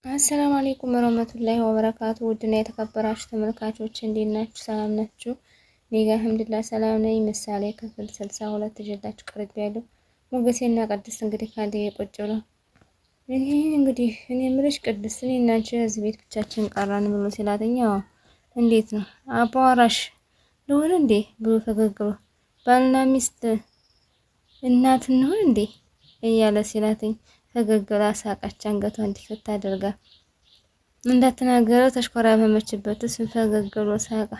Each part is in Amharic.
አሰላሙ አለይኩም ወረህመቱላሂ ወበረካቱ። ውድና የተከበራችሁ ተመልካቾች እንዴት ናችሁ? ሰላም ናችሁ? እኔ ጋር አልሐምዱሊላህ ሰላም ነኝ። ምሳሌ ክፍል 62 ይዤላችሁ ቀርቤያለሁ። ሞገሴና ቅድስት እንግዲህ ከአንዴ ቁጭ ብለው እኔ የምልሽ ቅድስት፣ እኔ እና አንቺ እዚህ ቤት ብቻችን ቀራን ብሎ ሲላተኛ እንዴት ነው አባዋራሽ ልሆን እንዴ ብሎ ፈገግ ብሎ ባልና ሚስት እናት እንሆን እንዴ እያለ ሲላተኝ ፈገግ ብላ ሳቀች። አንገቷ እንዲፈታ አድርጋ እንዳትናገረው ተሽኮራመመችበት። እሱን ፈገግ ብሎ ሳቀ።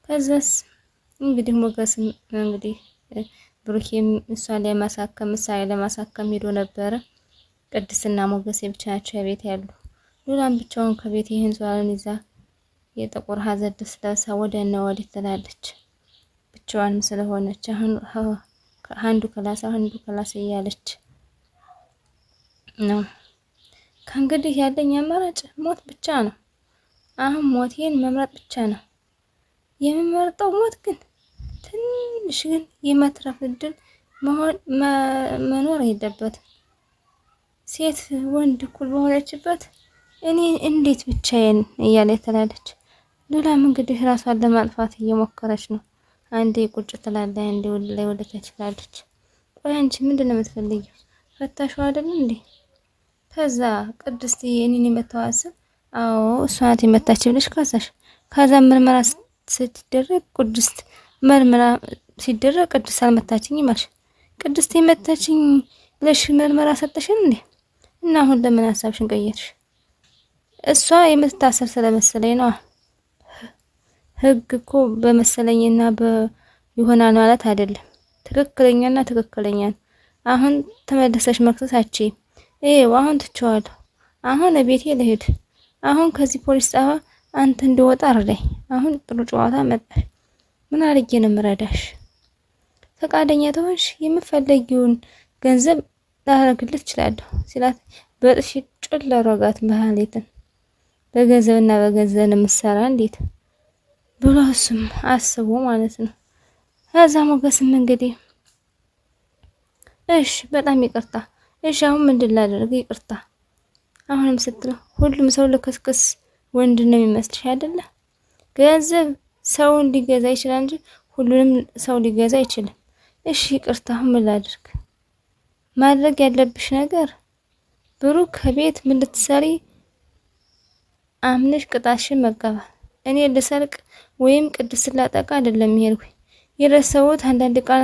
ከዛስ እንግዲህ ሞገስም እንግዲህ ብሩኬም እሷን ለማሳከም ምሳሌ ለማሳከም ሄዶ ነበረ። ቅድስትና ሞገሴ ብቻ ናቸው ቤት ያሉ። ሉላም ብቻውን ከቤት ይህን ዟልን ይዛ የጥቁር ሀዘን ልብስ ለብሳ ወዲያና ወዲህ ትላለች። ብቻዋንም ስለሆነች አሁን አንዱ ክላስ እያለች ነው። ከእንግዲህ ያለኝ አማራጭ ሞት ብቻ ነው። አሁን ሞቴን መምረጥ ብቻ ነው የምመርጠው። ሞት ግን ትንሽ ግን የመትረፍ እድል መኖር የለበትም። ሴት ወንድ እኩል በሆነችበት እኔ እንዴት ብቻዬን እያለ ትላለች። ሉላም እንግዲህ ራሷን ለማጥፋት እየሞከረች ነው። አንዴ ቁጭ ትላለች፣ አንዴ ወደ ላይ ወደ ታች ትላለች። ቆይ አንቺ ምንድን ነው የምትፈልጊው? ፈታሽው አይደል እንዴ? ከዛ ቅድስት እኔን የመታዋስብ አዎ እሷ ናት የመታች ብለሽ ካሳሽ። ከዛ ምርመራ ስትደረግ ቅድስት ምርመራ ሲደረግ ቅድስት አልመታችኝ ማልሽ። ቅድስት የመታችኝ ብለሽ ምርመራ ሰጠሽን እንዴ? እና አሁን ለምን ሀሳብሽን ቀየርሽ? እሷ የምትታሰር ስለመሰለኝ ነው። ህግ እኮ በመሰለኝና ይሆናል ማለት አይደለም። ትክክለኛና ትክክለኛ ነው። አሁን ተመለሰሽ መክሰስ አትችይም። አሁን ትቼዋለሁ። አሁን ቤቴ ልሄድ። አሁን ከዚህ ፖሊስ ጣቢያ አንተ እንድወጣ እርዳኝ። አሁን ጥሩ ጨዋታ መጣሽ። ምን አድርጌ ነው የምረዳሽ? ፈቃደኛ ተሆንሽ የምፈለጊውን ገንዘብ ላደርግልሽ እችላለሁ ሲላት በጥፊ ጮል አረጋት መሀሌትን። በገንዘብና በገንዘብ የምትሰራ እንዴት ብሎ እሱም አስቦ ማለት ነው። ከዛ ሞገስም እንግዲህ እሺ በጣም ይቅርታ፣ እሺ አሁን ምንድን ላደርግ? ይቅርታ አሁንም ስትለው ሁሉም ሰው ልክስክስ ወንድ ነው የሚመስልሽ አይደለ? ገንዘብ ሰውን ሊገዛ ይችላል እንጂ ሁሉንም ሰው ሊገዛ አይችልም። እሺ ይቅርታ አሁን ምን ላደርግ? ማድረግ ያለብሽ ነገር ብሩክ ከቤት ምን ልትሰሪ አምነሽ ቅጣሽን መቀበል። እኔ ልሰርቅ ወይም ቅድስት ላጠቃ አይደለም የሄድኩኝ። የረሳሁት አንዳንድ ቃል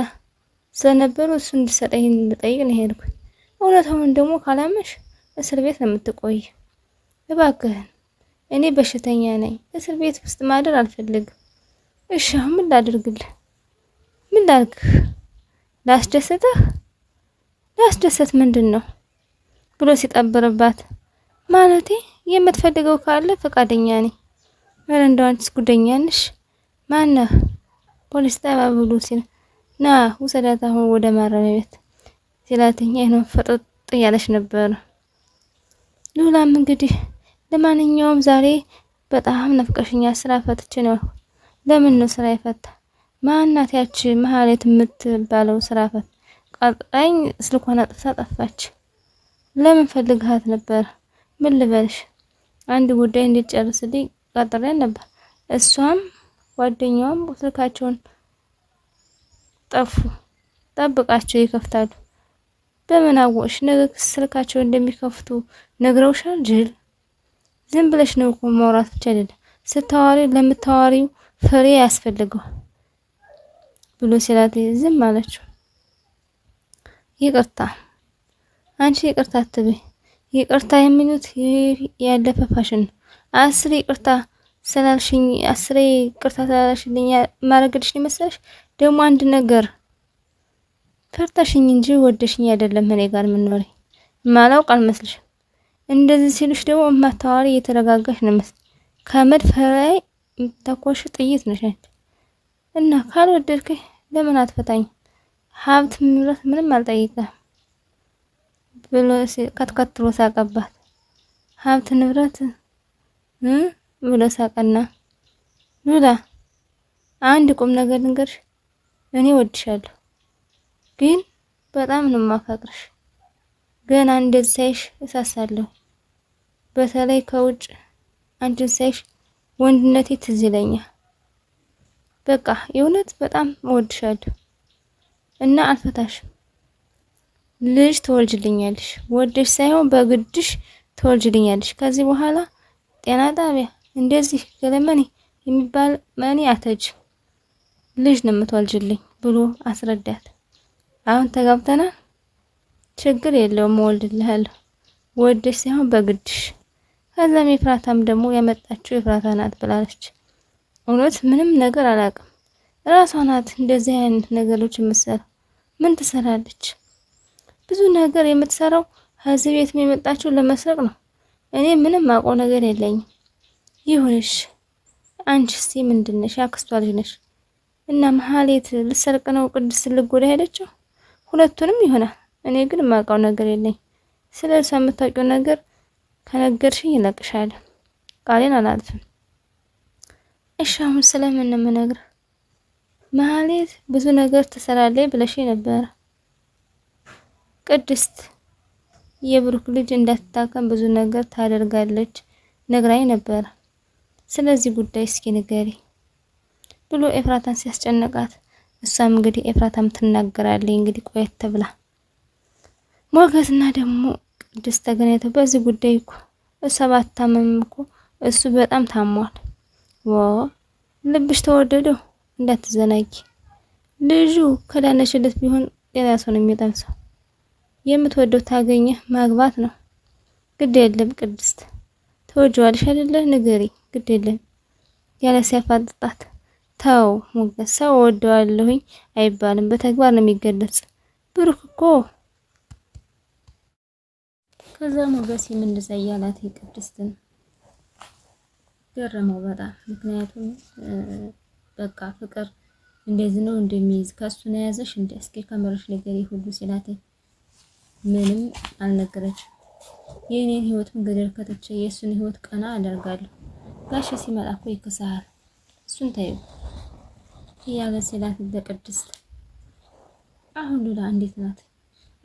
ስለነበሩ እሱ እንድሰጠኝ ልጠይቅ ነው የሄድኩኝ። እውነታውን ደግሞ ካላመሽ እስር ቤት ነው የምትቆይ። እባክህን እኔ በሽተኛ ነኝ፣ እስር ቤት ውስጥ ማደር አልፈልግም። እሺ አሁን ምን ላድርግልህ? ምን ላድርግህ? ላስደስትህ? ላስደሰት ምንድን ነው ብሎ ሲጠብርባት፣ ማለቴ የምትፈልገው ካለ ፈቃደኛ ነኝ። ኧረ እንደው አንቺስ ጉደኛ ነሽ። ማነህ? ፖሊስ ጣቢያ ብሎ ሲል ና ውሰዳት አሁን ወደ ማረሚያ ቤት ሲላትኝ አይኗ ፈጠጥ እያለች ነበር። ሉላም እንግዲህ ለማንኛውም ዛሬ በጣም ነፍቀሽኛ፣ ስራ ፈትቼ ነው። ለምን ነው ስራ የፈታ? ማናት ያቺ መሀሌት የምትባለው ስራ ፈት ቀጣኝ ስልኳን አጥፍታ ጠፋች። ለምን ፈልግሃት ነበር? ምን ልበልሽ? አንድ ጉዳይ እንድትጨርስልኝ ቀጥሬያት ነበር። እሷም ጓደኛዋም ስልካቸውን ጠፉ። ጠብቃቸው ይከፍታሉ። በምን አወቅሽ? ነገ ስልካቸው እንደሚከፍቱ ነግረውሻል? ጅል ዝም ብለሽ ነው እኮ ማውራት ብቻ አይደለም፣ ስታዋሪ ለምታዋሪው ፍሬ ያስፈልገዋል ብሎ ሲላት ዝም አለችው። ይቅርታ አንቺ ይቅርታ አትበይ። ይቅርታ የሚሉት ያለፈ ፋሽን ነው። አስሬ ይቅርታ ስላልሽኝ ማረግልሽ ይመስላሽ? ደግሞ አንድ ነገር ፈርታሽኝ እንጂ ወደሽኝ አይደለም እኔ ጋር ምንኖሪ ማላውቅ አልመስልሽም። እንደዚህ ሲሉሽ ደግሞ እማታዋሪ እየተረጋጋሽ ነው መስል ከመድፍ ላይ ተኮሽ ጥይት ነሽ አንቺ። እና ካልወደድከኝ ለምን አትፈታኝ? ሀብት ንብረት ምንም አልጠይቅም ብሎ ከትከት ብሎ ሳቀባት። ሀብት ንብረት ብሎ ሳቀና ሉላ አንድ ቁም ነገር ልንገርሽ፣ እኔ ወድሻለሁ፣ ግን በጣም ነው የማፈቅርሽ። ገና እንደዚህ ሳይሽ እሳሳለሁ። በተለይ ከውጭ አንቺን ሳይሽ ወንድነቴ ትዝ ይለኛል። በቃ የእውነት በጣም እወድሻለሁ እና አልፈታሽም። ልጅ ትወልጅልኛለሽ፣ ወደሽ ሳይሆን በግድሽ ትወልጅልኛለሽ። ከዚህ በኋላ ጤና ጣቢያ እንደዚህ ገለመኔ የሚባል መኔ አትሄጂም፣ ልጅ ነው የምትወልጅልኝ ብሎ አስረዳት። አሁን ተጋብተናል፣ ችግር የለውም እወልድልሃለሁ፣ ወደሽ ሳይሆን በግድሽ። ከዛም ኤፍራታም ደግሞ ያመጣችው ኤፍራታ ናት ብላለች። እውነት ምንም ነገር አላውቅም። ራሷ ናት እንደዚህ አይነት ነገሮች የምትሰራው። ምን ትሰራለች? ብዙ ነገር የምትሰራው ከዚህ ቤት የመጣችው ለመስረቅ ነው። እኔ ምንም አውቀው ነገር የለኝም። ይሁንሽ፣ አንቺስ ምንድነሽ? ያክስቷ ልጅ ነሽ እና መሀሌት ልሰርቅ ነው ቅድስት ልጎዳ ሄደችው። ሁለቱንም ይሆናል። እኔ ግን የማውቀው ነገር የለኝም። ስለ እሷ የምታውቂው ነገር ከነገርሽኝ እለቅሻለሁ። ቃሌን አላልፍም። እሺ አሁን ስለምን ነው የምነግርህ? መሀሌት ብዙ ነገር ትሰራለች ብለሽ ነበረ። ቅድስት የብሩክ ልጅ እንዳትታከም ብዙ ነገር ታደርጋለች ነግራኝ ነበረ። ስለዚህ ጉዳይ እስኪ ንገሪ ብሎ ኤፍራታን ሲያስጨንቃት፣ እሷም እንግዲህ ኤፍራታም ትናገራለች እንግዲህ ቆየት ተብላ። ሞገስና ደግሞ ቅድስት ተገናኝተው በዚህ ጉዳይ እኮ እሷ ባታመም እኮ እሱ በጣም ታሟል። ልብሽ ተወደደው እንዳትዘናጊ። ልጁ ከዳነሽለት ቢሆን ሌላ ሰው ነው የሚጠምሰው። የምትወደው ታገኘ ማግባት ነው። ግድ የለም ቅድስት ተወጂዋለሽ አይደለ? ንገሪ። ግድ የለም ያለ ሲያፋጥጣት። ተው ሞገስ፣ ሰው ወደዋለሁኝ አይባልም፣ በተግባር ነው የሚገለጽ። ብሩክ እኮ ከዛ ሞገስ እንደዛ እያላት ቅድስትን ገረመው በጣም። ምክንያቱም በቃ ፍቅር እንደዚህ ነው እንደሚይዝ ከሱ ነው ያዘሽ እንደ እስኪ ከመረሽ ነገር ሁሉ ሲላት ምንም አልነገረችም። የኔን ህይወት ገደል ከተቸ የሱን ህይወት ቀና አደርጋለሁ። ጋሽ ሲመጣ እኮ ይከሳል፣ እሱን ታዩ እያለ ሲላት ለቅድስት አሁን ሉላ እንዴት ናት?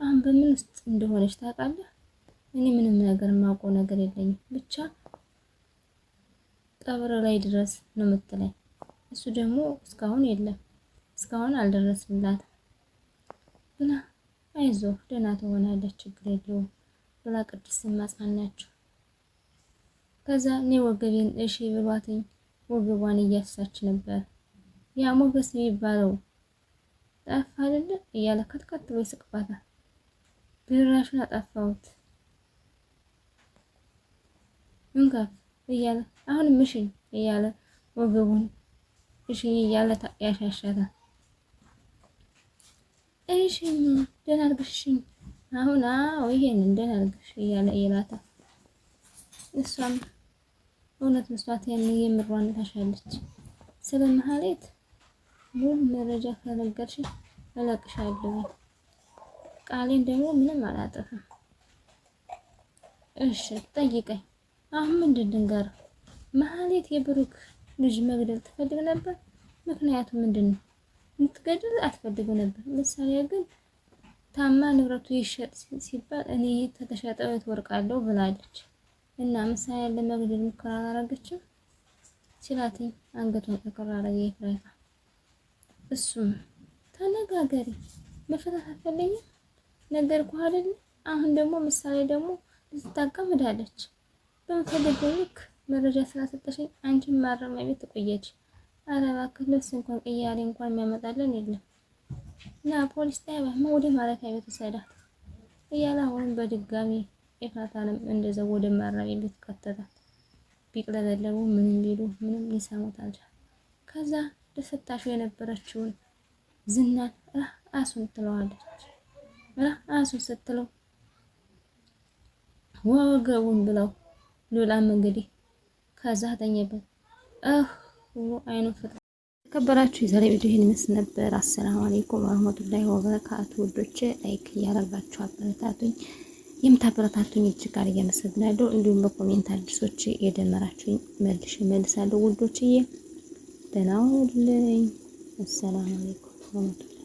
አሁን በምን ውስጥ እንደሆነች ታውቃለህ? እኔ ምንም ነገር የማውቀው ነገር የለኝም፣ ብቻ ቀብር ላይ ድረስ ነው የምትለኝ። እሱ ደግሞ እስካሁን የለም፣ እስካሁን አልደረስላትም ብላ አይዞህ ደህና ትሆናለች ችግር የለውም ብላ ቅድስትን ማጽናናቸው። ከዛ እኔ ወገቤን እሺ ብሏትኝ ወገቧን እያሳች ነበር። ያ ሞገስ የሚባለው ጠፋ አይደለ እያለ ከትከት ብሎ ይስቅባታል። ድራሹን አጠፋሁት እንጋፍ እያለ አሁን ምሽኝ እያለ ወገቡን እሺ እያለ ያሻሻታል። እሺ ደህና አድርግሽኝ አሁን ይሄንን ደህና አድርግሽ እያለ ይላታል። እሷም እውነት መስዋዕት ያን የምሯን ታሻለች። ስለ መሀሌት ሙሉ መረጃ ከነገርሽ እለቅሻለሁ፣ ቃሌን ደግሞ ምንም አላጠፋም። እሺ ጠይቀኝ። አሁን ምንድን ልንገርህ? መሀሌት የብሩክ ልጅ መግደል ትፈልግ ነበር። ምክንያቱም ምንድን ነው? እንድትገድል አትፈልግም ነበር። ምሳሌ ግን ታማ ንብረቱ ይሸጥ ሲባል እኔ ተተሸጠው ትወርቃለሁ ብላለች እና ምሳሌ ለመግደል ሙከራ አላረገችም ሲላትኝ አንገቱን ተከራረ ይፍራታ። እሱም ተነጋገሪ መፈታት አትፈልጊም ነገርኩህ አይደል? አሁን ደግሞ ምሳሌ ደግሞ ልትታከም ሄዳለች። በምፈልገው ልክ መረጃ ስላሰጠሽኝ አንቺን ማረሚያ ቤት ትቆየች። ኧረ እባክህ ልብስ እንኳን ቅያሬ እንኳን የሚያመጣልን የለም እና ፖሊስ ጣቢያ ወደ ማረፊያ ቤት ወሰዳት እያለ አሁንም በድጋሚ ኤፍራታንም እንደዛው ወደ ማረሚያ ቤት ከተታት። ቢቅለበለቡ ምንም ቢሉ ምንም ሊሰሙት አልቻሉም። ከዛ ደስታሽ የነበረችውን ዝናን አሱን ትለዋለች። አሱን ስትለው ወገቡን ብለው ሉላም እንግዲህ ከዛ ተኘበት አይኑ ፍጥ ተከበራችሁ። የዛሬ ቪዲዮ ይሄን ይመስል ነበር። አሰላሙ አለይኩም ወራህመቱላሂ ወበረካቱ። ውዶቼ ላይክ እያደረጋችሁ አበረታቱኝ። የምታበረታቱኝ እጅግ አድርጌ አመሰግናለሁ። እንዲሁም በኮሜንት አዲሶች የደመራችሁኝ መልሳለሁ። ውዶችዬ ደህና ሁኑልኝ። አሰላሙ አለይኩም ወራህመቱላሂ